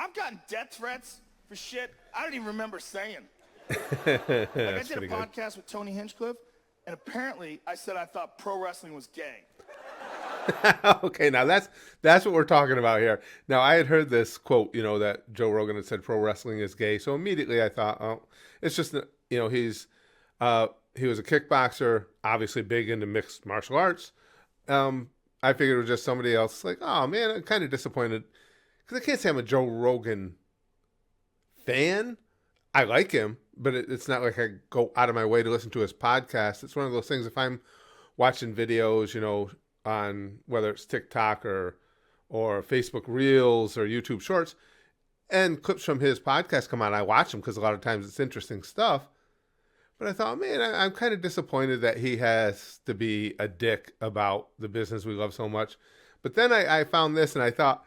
I've gotten death threats for shit I don't even remember saying. I did a podcast with Tony Hinchcliffe, and apparently I said I thought pro wrestling was gay. Okay, now that's what we're talking about here. Now, I had heard this quote, that Joe Rogan had said pro wrestling is gay. So immediately I thought, oh, it's just, he was a kickboxer, obviously big into mixed martial arts. I figured it was just somebody else. Like, oh man, I'm kind of disappointed because I can't say I'm a Joe Rogan fan. I like him, but it's not like I go out of my way to listen to his podcast. It's one of those things. If I'm watching videos, on whether it's TikTok or Facebook Reels or YouTube Shorts, and clips from his podcast come on, I watch them because a lot of times it's interesting stuff. But I thought, man, I'm kind of disappointed that he has to be a dick about the business we love so much. But then I found this and I thought,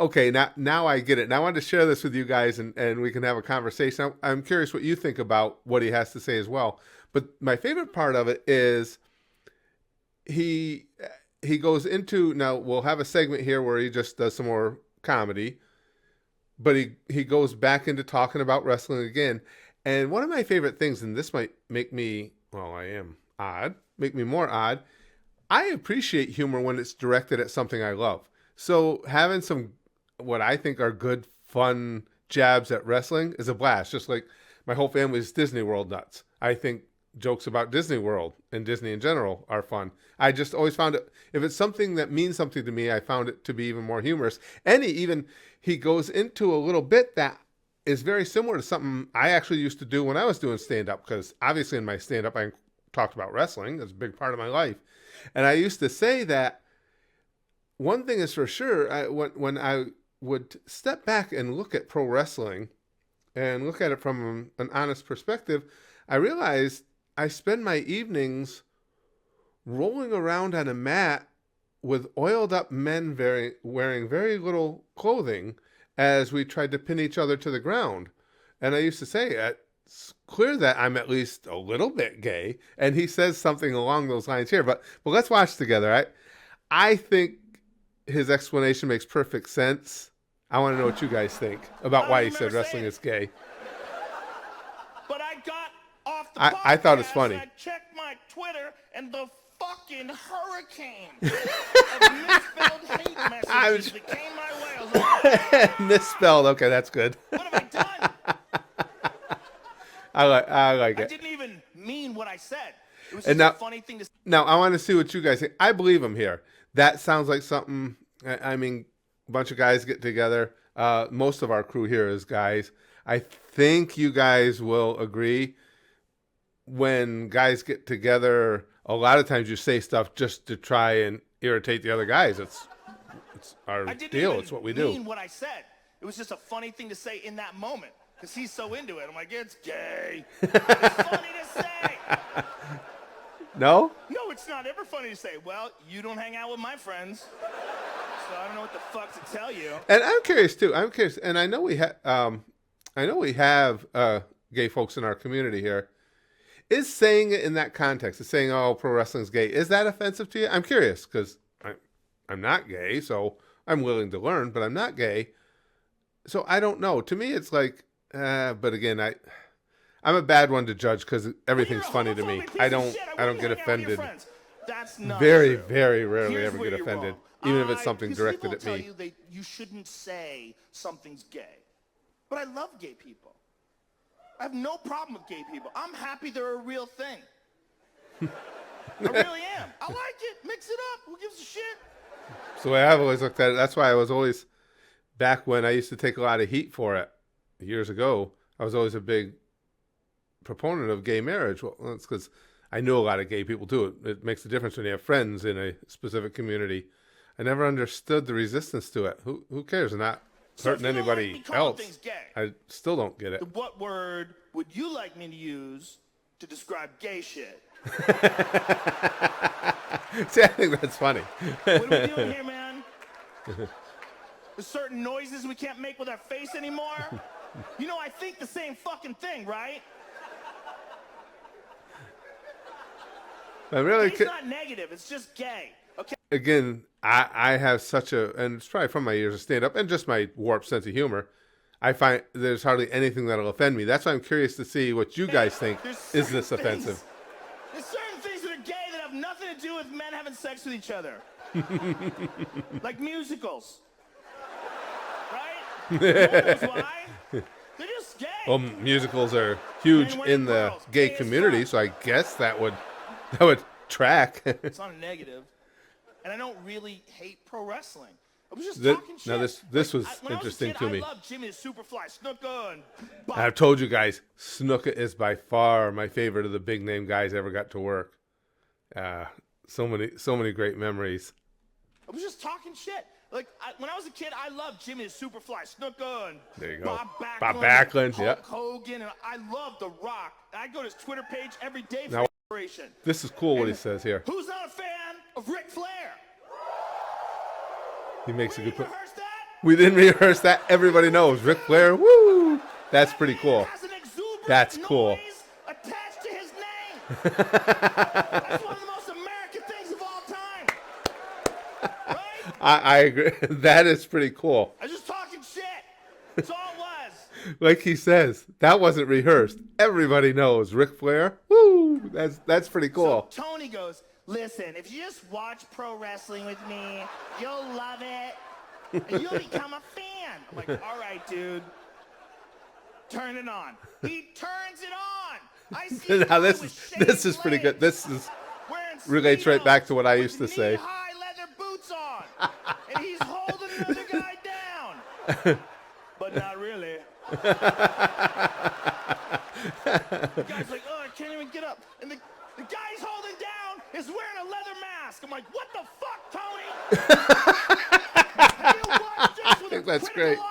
okay, now I get it. And I wanted to share this with you guys and we can have a conversation. I'm curious what you think about what he has to say as well. But my favorite part of it is he goes into, now we'll have a segment here where he just does some more comedy, but he goes back into talking about wrestling again. And one of my favorite things, and this might make me, make me more odd. I appreciate humor when it's directed at something I love. So having some, what I think are good, fun jabs at wrestling is a blast. Just like my whole family is Disney World nuts. I think jokes about Disney World and Disney in general are fun. I just always found it, if it's something that means something to me, I found it to be even more humorous. And he goes into a little bit that is very similar to something I actually used to do when I was doing stand-up, because obviously in my stand-up I talked about wrestling. It's a big part of my life. And I used to say that one thing is for sure, when I would step back and look at pro wrestling and look at it from an honest perspective, I realized I spend my evenings rolling around on a mat with oiled up men wearing very little clothing as we tried to pin each other to the ground. And I used to say, it's clear that I'm at least a little bit gay. And he says something along those lines here. But let's watch together. I think his explanation makes perfect sense. I want to know what you guys think about why he said wrestling is gay. But I got off the I thought it's funny. I checked my Twitter and the fucking hurricane of misspelled hate messages that came my way. I was like, misspelled. Okay, that's good. What have I done? I like it. I didn't even mean what I said. It was just a funny thing to say. Now, I want to see what you guys think. I believe him here. That sounds like something, I mean, a bunch of guys get together. Most of our crew here is guys. I think you guys will agree. When guys get together, a lot of times you say stuff just to try and irritate the other guys. It's our deal. It's what we do. I didn't mean what I said. It was just a funny thing to say in that moment because he's so into it. I'm like, it's gay. It's funny to say. No? No, it's not ever funny to say. Well, you don't hang out with my friends, so I don't know what the fuck to tell you. And I'm curious too. And I know we have gay folks in our community here. Is saying it in that context, is saying, oh, pro wrestling's gay, is that offensive to you? I'm curious, because I'm not gay, so I'm willing to learn, but I'm not gay. So I don't know. To me, it's like, but again, I'm a bad one to judge because everything's funny to me. I don't get offended. That's not very, true. very rarely Here's ever where get you're offended, wrong. even if it's something directed at people me. tell you you shouldn't say something's gay. But I love gay people. I have no problem with gay people. I'm happy they're a real thing. I really am. I like it. Mix it up. Who gives a shit? So the way I've always looked at it, that's why I was always, back when I used to take a lot of heat for it years ago, I was always a big proponent of gay marriage. Well, that's because I knew a lot of gay people too. It makes a difference when you have friends in a specific community. I never understood the resistance to it. Who cares? Not hurting anybody else. I still don't get it. What word would you like me to use to describe gay shit? See, I think that's funny. What are we doing here, man? There's certain noises we can't make with our face anymore. You know, I think the same fucking thing, right? It's not negative. It's just gay. Okay. Again, I have such and it's probably from my years of stand-up and just my warped sense of humor. I find there's hardly anything that'll offend me. That's why I'm curious to see what you guys think. Is this offensive? There's certain things that are gay that have nothing to do with men having sex with each other. Like musicals. Right? No one knows why. They're just gay. Well, musicals are huge in the gay community, so I guess that would track. It's not a negative. And I don't really hate pro wrestling. I was just talking shit. Now this was when interesting I was a to kid, me. I loved Jimmy the Superfly Snuka and Bob. I've told you guys, Snuka is by far my favorite of the big name guys I ever got to work. So many great memories. I was just talking shit. Like when I was a kid, I loved Jimmy the Superfly Snuka and There you go. Bob Backlund, yeah. Hulk Hogan, and I loved The Rock. I go to his Twitter page every day for Now, inspiration. This is cool what he says here. Who's not a fan of Ric Flair? He makes a We good didn't point. rehearse that? We didn't rehearse that. Everybody knows Ric Flair. Woo! That's pretty cool. Has an exuberant That's cool. noise attached to his name. That's one of the most American things of all time. Right? I agree. That is pretty cool. I was just talking shit. That's all it was. Like he says, that wasn't rehearsed. Everybody knows Ric Flair. Woo! That's pretty cool. So Tony goes, listen, if you just watch pro wrestling with me, you'll love it. And you'll become a fan. I'm like, all right, dude. Turn it on. He turns it on. I see Now Tony this with is shaved pretty good. legs, This is wearing relates right Speedos back to what I with used to say. knee-high leather boots on. And he's holding another guy down. But not really. The guy's like, oh, I can't even get up. And the guy he's holding down is wearing a leather mask. I'm like, what the fuck, Tony? Have you watched this with think a that's critical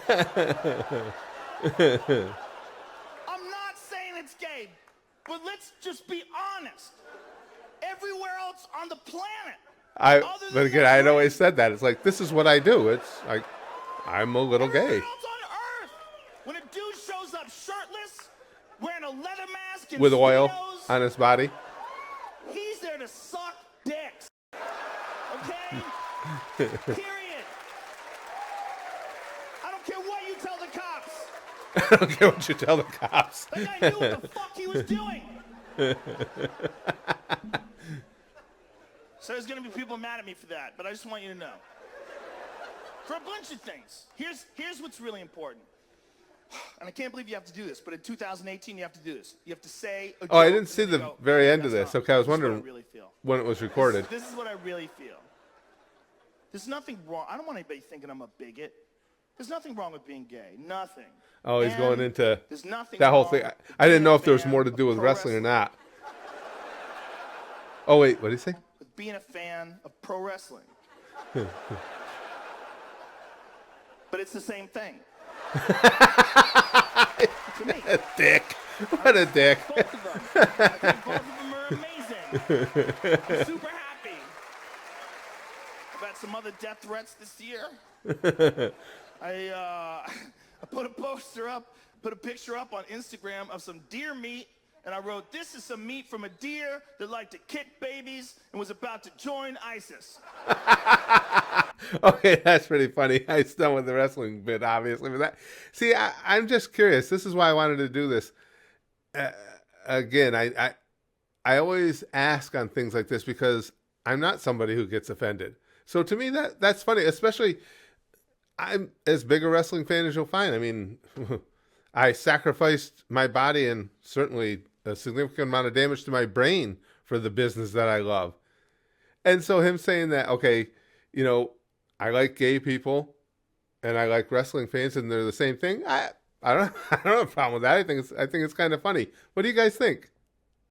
great. eye? I'm not saying it's gay, but let's just be honest. Everywhere else on the planet, But again, I had always said that. It's like, this is what I do. It's like, I'm a little everywhere gay. else on earth, when a dude shows up shirtless, wearing a leather mask and With oil Speedos, on his body. he's there to suck dicks. Okay? Period. I don't care what you tell the cops. I don't care what you tell the cops. That guy knew what the fuck he was doing. So there's going to be people mad at me for that, but I just want you to know. For a bunch of things. Here's what's really important. And I can't believe you have to do this, but in 2018 you have to do this. You have to say a joke. Oh, I didn't see and then the you go, very end of "That's this. not- Okay, I was this is what wondering I really feel. when it was recorded. This is what I really feel. There's nothing wrong. I don't want anybody thinking I'm a bigot. There's nothing wrong with being gay. Nothing. Oh, he's And going into there's nothing that whole wrong thing. with I didn't being know a if there was fan more to of do with pro wrestling or not. Oh, wait, what did he say? With being a fan of pro wrestling. But it's the same thing. To me. A dick. What a dick. Both of them. I think both of them are amazing. I'm super happy. I've had some other death threats this year. I put a poster up, put a picture up on Instagram of some deer meat, and I wrote, this is some meat from a deer that liked to kick babies and was about to join ISIS. Okay, that's pretty funny. I was done with the wrestling bit, obviously. But that, see, I'm just curious. This is why I wanted to do this. Again, I always ask on things like this because I'm not somebody who gets offended. So to me, that's funny. Especially, I'm as big a wrestling fan as you'll find. I mean, I sacrificed my body and certainly a significant amount of damage to my brain for the business that I love. And so him saying that, okay, you know, I like gay people and I like wrestling fans and they're the same thing. I don't have a problem with that. I think it's kind of funny. What do you guys think?